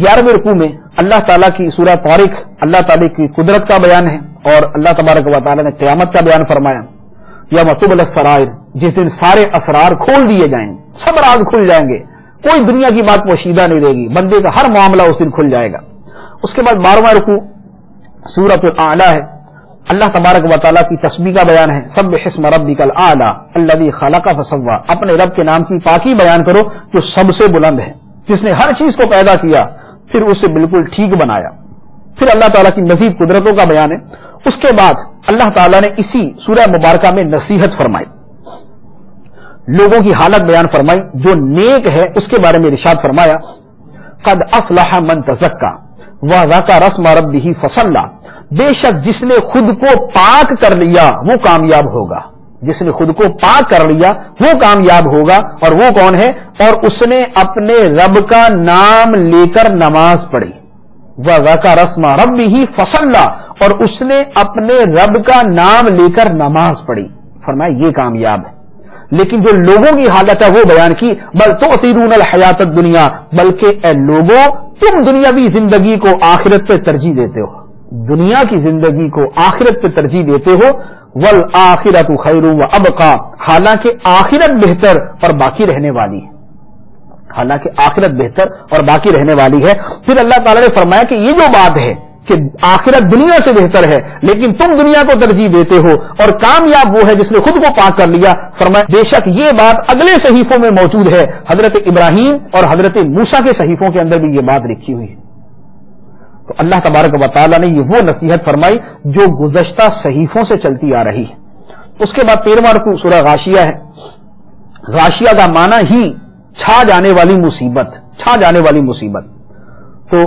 Speaker 1: 11ویں رکوع میں اللہ تعالیٰ کی سورہ طارق، اللہ تعالیٰ کی قدرت کا بیان ہے اور اللہ تبارک و تعالیٰ نے قیامت کا بیان فرمایا. یا مطلب السرائر، جس دن سارے اسرار کھول دیے جائیں گے، سب راز کھل جائیں گے، کوئی دنیا کی بات پوشیدہ نہیں رہے گی، بندے کا ہر معاملہ اس دن کھل جائے گا. اس کے بعد 12واں رکوع سورۃ الاعلی ہے. اللہ تبارک و تعالیٰ کی تسبیح کا بیان ہے. سبح اسم ربک الاعلی الذی خلق فسوی، اپنے رب کے نام کی پاکی بیان کرو جو سب سے بلند ہے، جس نے ہر چیز کو پیدا کیا پھر اسے بالکل ٹھیک بنایا. پھر اللہ تعالیٰ کی مزید قدرتوں کا بیان ہے. اس کے بعد اللہ تعالیٰ نے اسی سورہ مبارکہ میں نصیحت فرمائی، لوگوں کی حالت بیان فرمائی. جو نیک ہے اس کے بارے میں ارشاد فرمایا قد افلح من تزکا وذکر اسم ربہ فصلی، بے شک جس نے خود کو پاک کر لیا وہ کامیاب ہوگا. جس نے خود کو پاک کر لیا وہ کامیاب ہوگا. اور وہ کون ہے؟ اور اس نے اپنے رب کا نام لے کر نماز پڑھی. وذکر اسم ربہ فصلی، اور اس نے اپنے رب کا نام لے کر نماز پڑھی. فرمایا یہ کامیاب ہے. لیکن جو لوگوں کی حالت ہے وہ بیان کی بل تؤثرون الحیات الدنیا، بلکہ اے لوگوں تم دنیاوی زندگی کو آخرت پہ ترجیح دیتے ہو، دنیا کی زندگی کو آخرت پہ ترجیح دیتے ہو. والآخرۃ خیر وابقی، حالانکہ آخرت بہتر اور باقی رہنے والی ہے. حالانکہ آخرت بہتر اور باقی رہنے والی ہے. پھر اللہ تعالیٰ نے فرمایا کہ یہ جو بات ہے کہ آخرت دنیا سے بہتر ہے لیکن تم دنیا کو ترجیح دیتے ہو اور کامیاب وہ ہے جس نے خود کو پاک کر لیا. فرمایا بے شک یہ بات اگلے صحیفوں میں موجود ہے، حضرت ابراہیم اور حضرت موسیٰ کے صحیفوں کے اندر بھی یہ بات لکھی ہوئی ہے. تو اللہ تبارک و تعالیٰ نے یہ وہ نصیحت فرمائی جو گزشتہ صحیفوں سے چلتی آ رہی ہے. اس کے بعد 13واں رکوع سورہ غاشیہ ہے. غاشیہ کا معنی ہی چھا جانے والی مصیبت، چھا جانے والی مصیبت. تو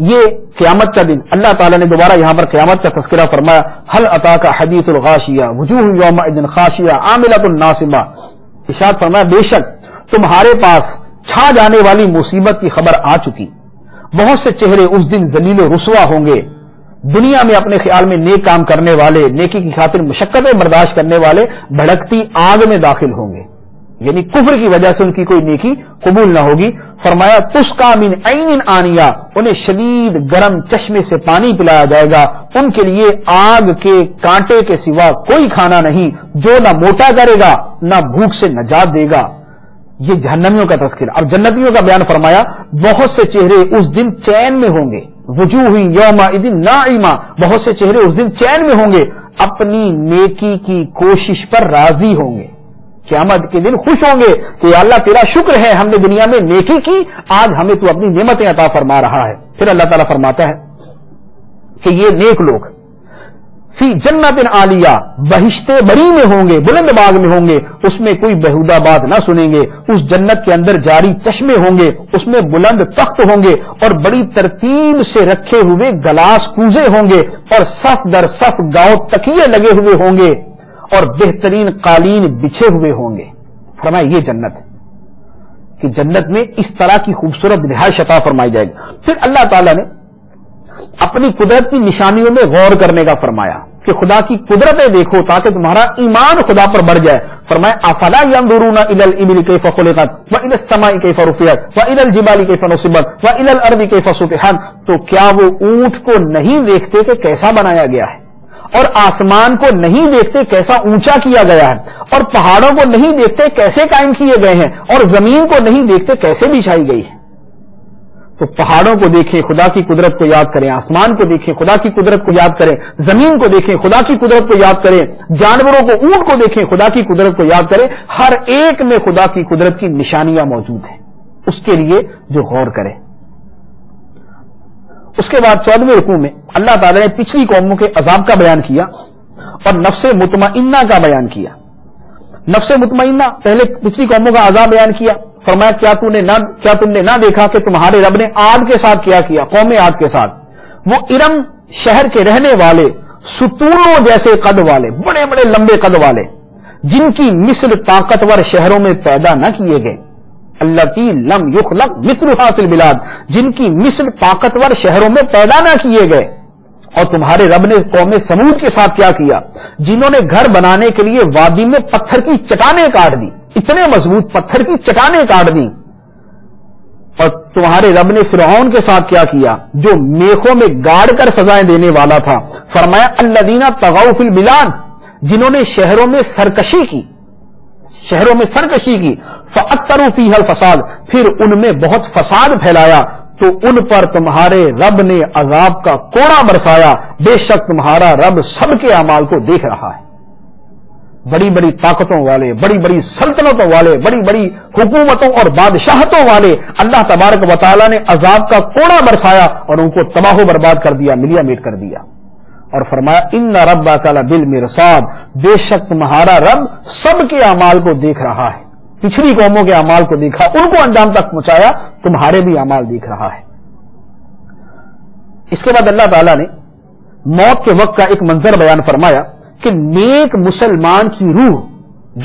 Speaker 1: یہ قیامت کا دن اللہ تعالیٰ نے دوبارہ یہاں پر قیامت کا تذکرہ فرمایا. هل اتاک حدیث الغاشیہ وجوہ یومئذ خاشعہ عاملۃ ناصبہ. ارشاد فرمایا بے شک تمہارے پاس چھا جانے والی مصیبت کی خبر آ چکی. بہت سے چہرے اس دن ذلیل و رسوا ہوں گے. دنیا میں اپنے خیال میں نیک کام کرنے والے، نیکی کی خاطر مشقتیں برداشت کرنے والے بھڑکتی آگ میں داخل ہوں گے، یعنی کفر کی وجہ سے ان کی کوئی نیکی قبول نہ ہوگی. فرمایا تسقى من عین آنیہ، انہیں شدید گرم چشمے سے پانی پلایا جائے گا. ان کے لیے آگ کے کانٹے کے سوا کوئی کھانا نہیں جو نہ موٹا کرے گا نہ بھوک سے نجات دے گا. یہ جہنمیوں کا تذکرہ. اب جنتیوں کا بیان فرمایا بہت سے چہرے اس دن چین میں ہوں گے. وجوہ یومئذ ناعمہ، بہت سے چہرے اس دن چین میں ہوں گے، اپنی نیکی کی کوشش پر راضی ہوں گے. قیامت کے دن خوش ہوں گے کہ اللہ تیرا شکر ہے ہم نے دنیا میں نیکی کی، آج ہمیں تو اپنی نعمتیں عطا فرما رہا ہے. پھر اللہ تعالیٰ فرماتا ہے کہ یہ نیک لوگ فی جنت عالیہ، بہشت بری میں ہوں گے، بلند باغ میں ہوں گے، اس میں کوئی بہودہ بات نہ سنیں گے. اس جنت کے اندر جاری چشمے ہوں گے، اس میں بلند تخت ہوں گے اور بڑی ترتیب سے رکھے ہوئے گلاس کوزے ہوں گے اور صف در صف گاؤں تکیے لگے ہوئے ہوں گے اور بہترین قالین بچھے ہوئے ہوں گے. فرمایا یہ جنت کہ جنت میں اس طرح کی خوبصورت رہائش عطا فرمائی جائے گی. پھر اللہ تعالیٰ نے اپنی قدرت کی نشانیوں میں غور کرنے کا فرمایا کہ خدا کی قدرتیں دیکھو تاکہ تمہارا ایمان خدا پر بڑھ جائے. فرمایا افلا ينظرون الى الابل كيف خلقت والى السماء كيف رفعت والى الجبال كيف نصبت والى الارض كيف سطحت. تو کیا وہ اونٹ کو نہیں دیکھتے کہ کیسا بنایا گیا ہے، اور آسمان کو نہیں دیکھتے کیسا اونچا کیا گیا ہے، اور پہاڑوں کو نہیں دیکھتے کیسے قائم کیے گئے ہیں، اور زمین کو نہیں دیکھتے کیسے بچھائی گئی ہے. تو پہاڑوں کو دیکھیں خدا کی قدرت کو یاد کریں، آسمان کو دیکھیں خدا کی قدرت کو یاد کریں، زمین کو دیکھیں خدا کی قدرت کو یاد کریں، جانوروں کو اونٹ کو دیکھیں خدا کی قدرت کو یاد کریں. ہر ایک میں خدا کی قدرت کی نشانیاں موجود ہیں، اس کے لیے جو غور کرے. اس کے بعد 14ویں رکوع میں اللہ تعالی نے پچھلی قوموں کے عذاب کا بیان کیا اور نفس مطمئنہ کا بیان کیا. نفس مطمئنہ پہلے پچھلی قوموں کا عذاب بیان کیا. فرمایا کیا تم نے نہ دیکھا کہ تمہارے رب نے عاد کے ساتھ کیا قوم عاد کے ساتھ. وہ ارم شہر کے رہنے والے ستونوں جیسے قد والے، بڑے بڑے لمبے قد والے، جن کی مثل طاقتور شہروں میں پیدا نہ کیے گئے. التی لم یخلق مثلها فی البلاد، جن کی مثل طاقتور شہروں میں پیدا نہ کیے گئے. اور تمہارے رب نے قوم سمود کے ساتھ کیا، جنہوں نے گھر بنانے کے لیے وادی میں پتھر کی چٹانیں کاٹ دی، اتنے مضبوط پتھر کی چٹانیں کاٹ دی. اور تمہارے رب نے فرعون کے ساتھ کیا جو میخوں میں گاڑ کر سزائیں دینے والا تھا. فرمایا الذین طغوا فی البلاد، جنہوں نے شہروں میں سرکشی کی، فاکثروا فیہا الفساد، پھر ان میں بہت فساد پھیلایا. تو ان پر تمہارے رب نے عذاب کا کوڑا برسایا. بے شک تمہارا رب سب کے اعمال کو دیکھ رہا ہے. بڑی بڑی طاقتوں والے، بڑی بڑی سلطنتوں والے، بڑی بڑی حکومتوں اور بادشاہتوں والے اللہ تبارک و تعالیٰ نے عذاب کا کوڑا برسایا اور ان کو تباہ و برباد کر دیا، ملیا میٹ کر دیا. اور فرمایا ان ربک لبالمرصاد، بے شک تمہارا رب سب کے اعمال کو دیکھ رہا ہے. پچھلی قوموں کے اعمال کو دیکھا، ان کو انجام تک پہنچایا، تمہارے بھی اعمال دیکھ رہا ہے. اس کے بعد اللہ تعالیٰ نے موت کے وقت کا ایک منظر بیان فرمایا کہ نیک مسلمان کی روح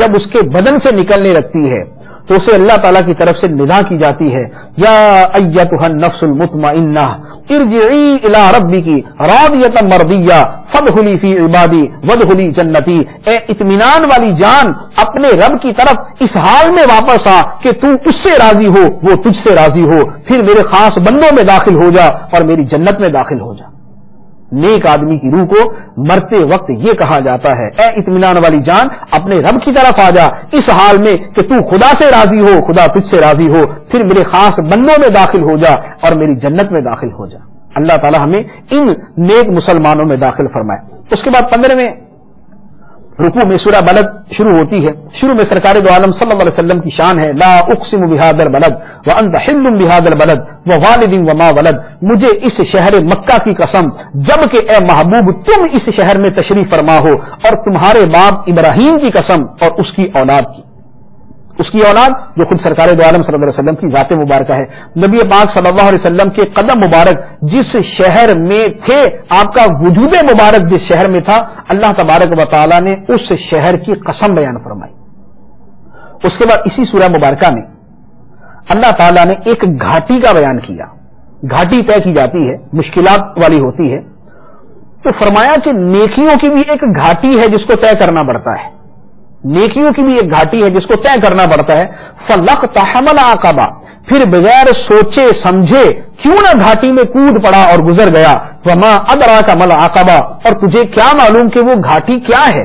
Speaker 1: جب اس کے بدن سے نکلنے لگتی ہے تو اسے اللہ تعالیٰ کی طرف سے ندا کی جاتی ہے، یا ایتھا النفس المطمئنہ ارجعی الی ربک راضیۃ مرضیہ فادخلی فی عبادی وادخلی جنتی. اے اطمینان والی جان، اپنے رب کی طرف اس حال میں واپس آ کہ تو اس سے راضی ہو، وہ تجھ سے راضی ہو، پھر میرے خاص بندوں میں داخل ہو جا اور میری جنت میں داخل ہو جا. نیک آدمی کی روح کو مرتے وقت یہ کہا جاتا ہے اے اطمینان والی جان، اپنے رب کی طرف آ جا اس حال میں کہ تو خدا سے راضی ہو، خدا تجھ سے راضی ہو، پھر میرے خاص بندوں میں داخل ہو جا اور میری جنت میں داخل ہو جا. اللہ تعالی ہمیں ان نیک مسلمانوں میں داخل فرمائے. اس کے بعد 15ویں رکوع میں سورہ بلد شروع ہوتی ہے. شروع میں سرکار دو عالم صلی اللہ علیہ وسلم کی شان ہے لا اقسم بهذا البلد وانت حل بهذا البلد ووالد وما ولد. مجھے اس شہر مکہ کی قسم جبکہ اے محبوب تم اس شہر میں تشریف فرما ہو، اور تمہارے باپ ابراہیم کی قسم اور اس کی اولاد کی. اس کی اولاد جو خود سرکار دو عالم صلی اللہ علیہ وسلم کی ذات مبارکہ ہے. نبی پاک صلی اللہ علیہ وسلم کے قدم مبارک جس شہر میں تھے، آپ کا وجود مبارک جس شہر میں تھا، اللہ تبارک و تعالیٰ نے اس شہر کی قسم بیان فرمائی. اس کے بعد اسی سورہ مبارکہ میں اللہ تعالیٰ نے ایک گھاٹی کا بیان کیا. گھاٹی طے کی جاتی ہے، مشکلات والی ہوتی ہے، تو فرمایا کہ نیکیوں کی بھی ایک گھاٹی ہے جس کو طے کرنا پڑتا ہے. نیکیوں کی بھی ایک گھاٹی ہے جس کو طے کرنا پڑتا ہے. فَلَقْتَحَمَ الْعَقَبَةَ، پھر بغیر سوچے سمجھے کیوں نہ گھاٹی میں کود پڑا اور گزر گیا. وَمَا أَدْرَاكَ مَا الْعَقَبَةُ، اور تجھے کیا معلوم کہ وہ گھاٹی کیا ہے.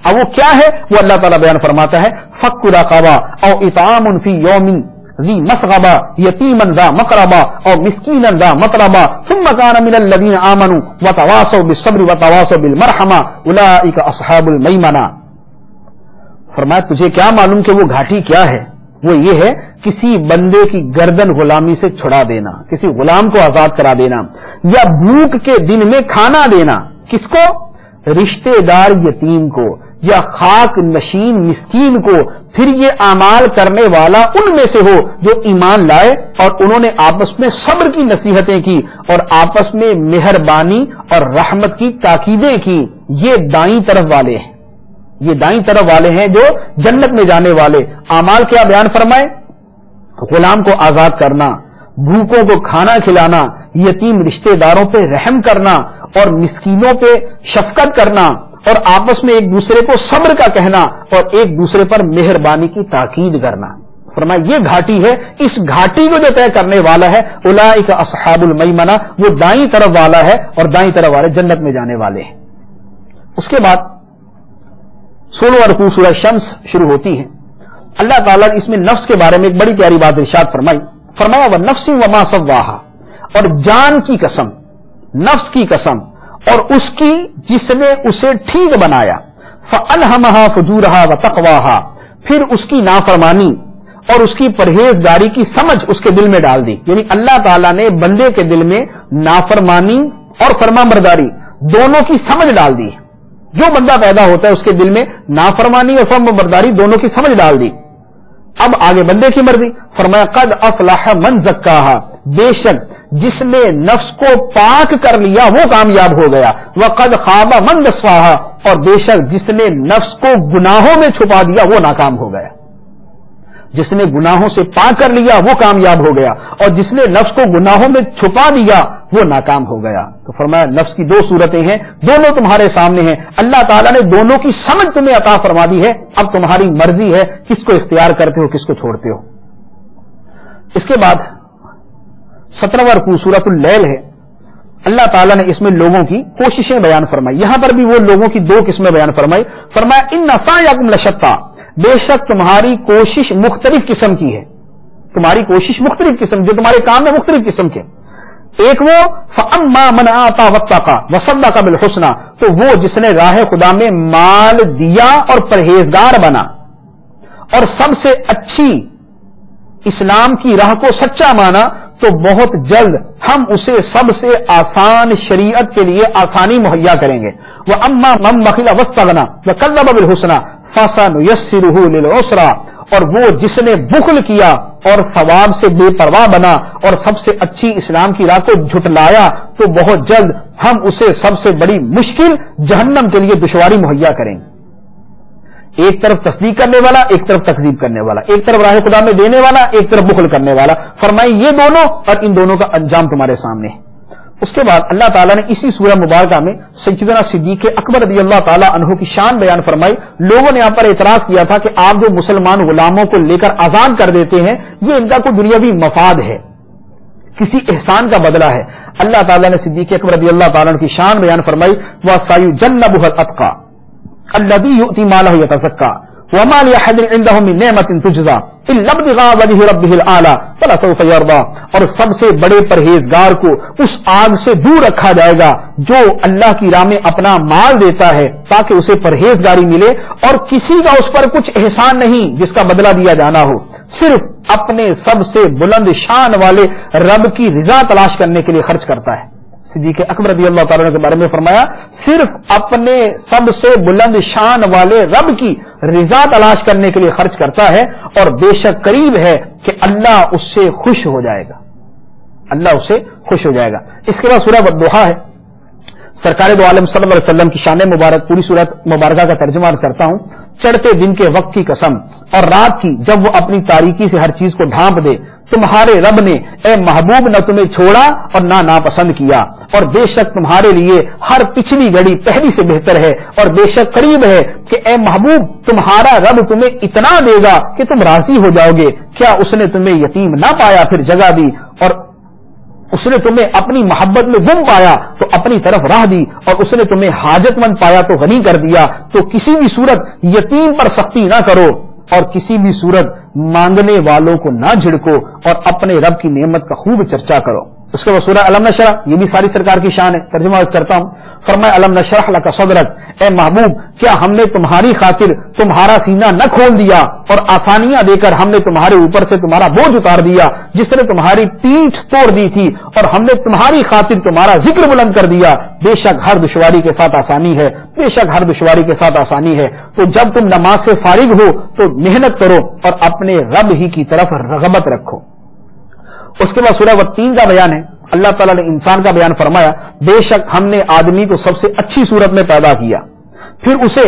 Speaker 1: اب وہ کیا ہے وہ اللہ تعالیٰ بیان فرماتا ہے فَكُّ رَقَبَةٍ أَوْ إِطْعَامٌ فِي يَوْمٍ ذِي مَسْغَبَةٍ يَتِيمًا ذَا مَقْرَبَةٍ أَوْ مِسْكِينًا ذَا مَتْرَبَةٍ ثُمَّ كَانَ مِنَ الَّذِينَ آمَنُوا وَتَوَاصَوْا بِالصَّبْرِ وَتَوَاصَوْا بِالْمَرْحَمَةِ أُولَٰئِكَ أَصْحَابُ الْمَيْمَنَةِ. فرمایا تجھے کیا معلوم کہ وہ گھاٹی کیا ہے؟ وہ یہ ہے کسی بندے کی گردن غلامی سے چھڑا دینا، کسی غلام کو آزاد کرا دینا، یا بھوک کے دن میں کھانا دینا. کس کو؟ رشتے دار یتیم کو یا خاک نشین مسکین کو. پھر یہ اعمال کرنے والا ان میں سے ہو جو ایمان لائے اور انہوں نے آپس میں صبر کی نصیحتیں کی اور آپس میں مہربانی اور رحمت کی تاکیدیں کی. یہ دائیں طرف والے ہیں، یہ دائیں طرف والے ہیں جو جنت میں جانے والے. اعمال کیا بیان فرمائے؟ غلام کو آزاد کرنا، بھوکوں کو کھانا کھلانا، یتیم رشتہ داروں پہ رحم کرنا اور مسکینوں پہ شفقت کرنا، اور آپس میں ایک دوسرے کو صبر کا کہنا اور ایک دوسرے پر مہربانی کی تاکید کرنا. فرمایا یہ گھاٹی ہے. اس گھاٹی کو جو طے کرنے والا ہے اولئک اصحاب المیمنہ، وہ دائیں طرف والا ہے اور دائیں طرف والے جنت میں جانے والے ہیں. اس کے بعد 16واں رکوع سورہ شمس شروع ہوتی ہے. اللہ تعالیٰ نے اس میں نفس کے بارے میں ایک بڑی پیاری بات ارشاد فرمائی. فرمایا وَالنَّفْسِ وَمَا سَوَّاهَا، اور جان کی قسم، نفس کی قسم اور اس کی جس نے اسے ٹھیک بنایا. فَأَلْهَمَهَا فُجُورَهَا وَتَقْوَاهَا، پھر اس کی نافرمانی اور اس کی پرہیزگاری کی سمجھ اس کے دل میں ڈال دی. یعنی اللہ تعالیٰ نے بندے کے دل میں نافرمانی اور فرمانبرداری دونوں کی سمجھ ڈال دی. جو بندہ پیدا ہوتا ہے اس کے دل میں نافرمانی اور فرمانبرداری دونوں کی سمجھ ڈال دی. اب آگے بندے کی مرضی. فرمایا قد افلح من زکاہا، بے شک جس نے نفس کو پاک کر لیا وہ کامیاب ہو گیا. وقد خاب من دساہا، اور بے شک جس نے نفس کو گناہوں میں چھپا دیا وہ ناکام ہو گیا. جس نے گناہوں سے پاک کر لیا وہ کامیاب ہو گیا، اور جس نے نفس کو گناہوں میں چھپا دیا وہ ناکام ہو گیا. تو فرمایا نفس کی دو صورتیں ہیں، دونوں تمہارے سامنے ہیں. اللہ تعالیٰ نے دونوں کی سمجھ تمہیں عطا فرما دی ہے. اب تمہاری مرضی ہے کس کو اختیار کرتے ہو، کس کو چھوڑتے ہو. اس کے بعد 17واں رکوع سورۃ اللیل ہے. اللہ تعالیٰ نے اس میں لوگوں کی کوششیں بیان فرمائی. یہاں پر بھی وہ لوگوں کی دو قسمیں بیان فرمائی. فرمایا ان سعیکم لشتیٰ، بے شک تمہاری کوشش مختلف قسم کی ہے. تمہاری کوشش مختلف قسم، جو تمہارے کام ہے مختلف قسم کے. ایک وہ فَأَمَّا مَنْ آتَى وَاتَّقَى وَصَدَّقَ بِالْحُسْنَى، تو وہ جس نے راہ خدا میں مال دیا اور پرہیزگار بنا اور سب سے اچھی اسلام کی راہ کو سچا مانا، تو بہت جلد ہم اسے سب سے آسان شریعت کے لیے آسانی مہیا کریں گے. وَأَمَّا مَنْ بَخِلَ وَاسْتَغْنَى وَكَذَّبَ بِالْحُسْنَى فَسَنُيَسِّرُهُ لِلْعُسْرَى، اور وہ جس نے بخل کیا اور ثواب سے بے پرواہ بنا اور سب سے اچھی اسلام کی راہ کو جھٹلایا، تو بہت جلد ہم اسے سب سے بڑی مشکل جہنم کے لیے دشواری مہیا کریں گے. ایک طرف تصدیق کرنے والا، ایک طرف تکذیب کرنے والا، ایک طرف راہ خدا میں دینے والا، ایک طرف بخل کرنے والا. فرمائے یہ دونوں اور ان دونوں کا انجام تمہارے سامنے ہے. اس کے بعد اللہ تعالیٰ نے اسی سورہ مبارکہ میں سیدنا صدیق اکبر رضی اللہ تعالیٰ عنہ کی شان بیان فرمائی. لوگوں نے یہاں پر اعتراض کیا تھا کہ آپ جو مسلمان غلاموں کو لے کر آزاد کر دیتے ہیں یہ ان کا کوئی دنیاوی مفاد ہے، کسی احسان کا بدلہ ہے. اللہ تعالیٰ نے صدیق اکبر رضی اللہ تعالیٰ عنہ کی شان بیان فرمائی وَسَيُجَنَّبُهَا الْأَتْقَى الَّذِي يُؤْتِي مَالَهُ يَتَزَكَّى، وما لأحد عنده من نعمة تجزى إلا ابتغاء وجه ربه الأعلى فلسوف يرضى، اور سب سے بڑے پرہیزگار کو اس آگ سے دور رکھا جائے گا جو اللہ کی راہ میں اپنا مال دیتا ہے تاکہ اسے پرہیزگاری ملے، اور کسی کا اس پر کچھ احسان نہیں جس کا بدلہ دیا جانا ہو، صرف اپنے سب سے بلند شان والے رب کی رضا تلاش کرنے کے لیے خرچ کرتا ہے۔ صدیق اکبر رضی اللہ تعالیٰ عنہ کے بارے میں فرمایا صرف اپنے سب سے بلند شان والے رب کی رضا تلاش کرنے کے لیے خرچ کرتا ہے، اور بے شک قریب ہے کہ اللہ اس سے خوش ہو جائے گا، اللہ اس سے خوش ہو جائے گا۔ اس کے بعد سورہ والضحیٰ ہے۔ سرکار دو عالم صلی اللہ علیہ وسلم کی شان مبارک پوری سورت مبارکہ کا ترجمہ عرض کرتا ہوں۔ چڑھتے دن کے وقت کی قسم اور رات کی جب وہ اپنی تاریکی سے ہر چیز کو ڈھانپ دے، تمہارے رب نے اے محبوب نہ تمہیں چھوڑا اور نہ ناپسند کیا، اور بے شک تمہارے لیے ہر پچھلی گھڑی پہلی سے بہتر ہے، اور بے شک قریب ہے کہ اے محبوب تمہارا رب تمہیں اتنا دے گا کہ تم راضی ہو جاؤ گے۔ کیا اس نے تمہیں یتیم نہ پایا پھر جگہ دی، اور اس نے تمہیں اپنی محبت میں گم پایا تو اپنی طرف راہ دی، اور اس نے تمہیں حاجت مند پایا تو غنی کر دیا۔ تو کسی بھی صورت یتیم پر سختی نہ کرو، اور کسی بھی صورت مانگنے والوں کو نہ جھڑکو، اور اپنے رب کی نعمت کا خوب چرچا کرو۔ اس کے بعد سورہ الم نشرح، یہ بھی ساری سرکار کی شان ہے، ترجمہ کرتا ہوں۔ فرمایا الم نشرح لک صدرک، اے محبوب کیا ہم نے تمہاری خاطر تمہارا سینہ نہ کھول دیا، اور آسانیاں دے کر ہم نے تمہارے اوپر سے تمہارا بوجھ اتار دیا، جس نے تمہاری پیٹھ توڑ دی تھی، اور ہم نے تمہاری خاطر تمہارا ذکر بلند کر دیا۔ بے شک ہر دشواری کے ساتھ آسانی ہے، بے شک ہر دشواری کے ساتھ آسانی ہے۔ تو جب تم نماز سے فارغ ہو تو محنت کرو اور اپنے رب ہی کی طرف رغبت رکھو۔ اس کے بعد سورہ والتین کا بیان ہے۔ اللہ تعالیٰ نے انسان کا بیان فرمایا بے شک ہم نے آدمی کو سب سے اچھی صورت میں پیدا کیا، پھر اسے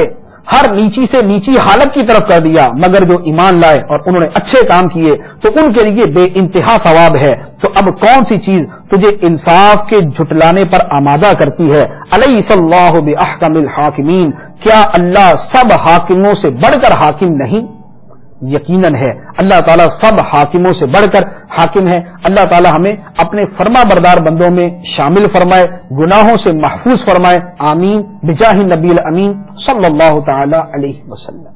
Speaker 1: ہر نیچی سے نیچی حالت کی طرف کر دیا، مگر جو ایمان لائے اور انہوں نے اچھے کام کیے تو ان کے لیے بے انتہا ثواب ہے۔ تو اب کون سی چیز تجھے انصاف کے جھٹلانے پر آمادہ کرتی ہے؟ الیس اللہ باحکم الحاکمین، کیا اللہ سب حاکموں سے بڑھ کر حاکم نہیں؟ یقیناً ہے، اللہ تعالیٰ سب حاکموں سے بڑھ کر حاکم ہے۔ اللہ تعالیٰ ہمیں اپنے فرما بردار بندوں میں شامل فرمائے، گناہوں سے محفوظ فرمائے، آمین بجاہ نبی الامین صلی اللہ تعالی علیہ وسلم۔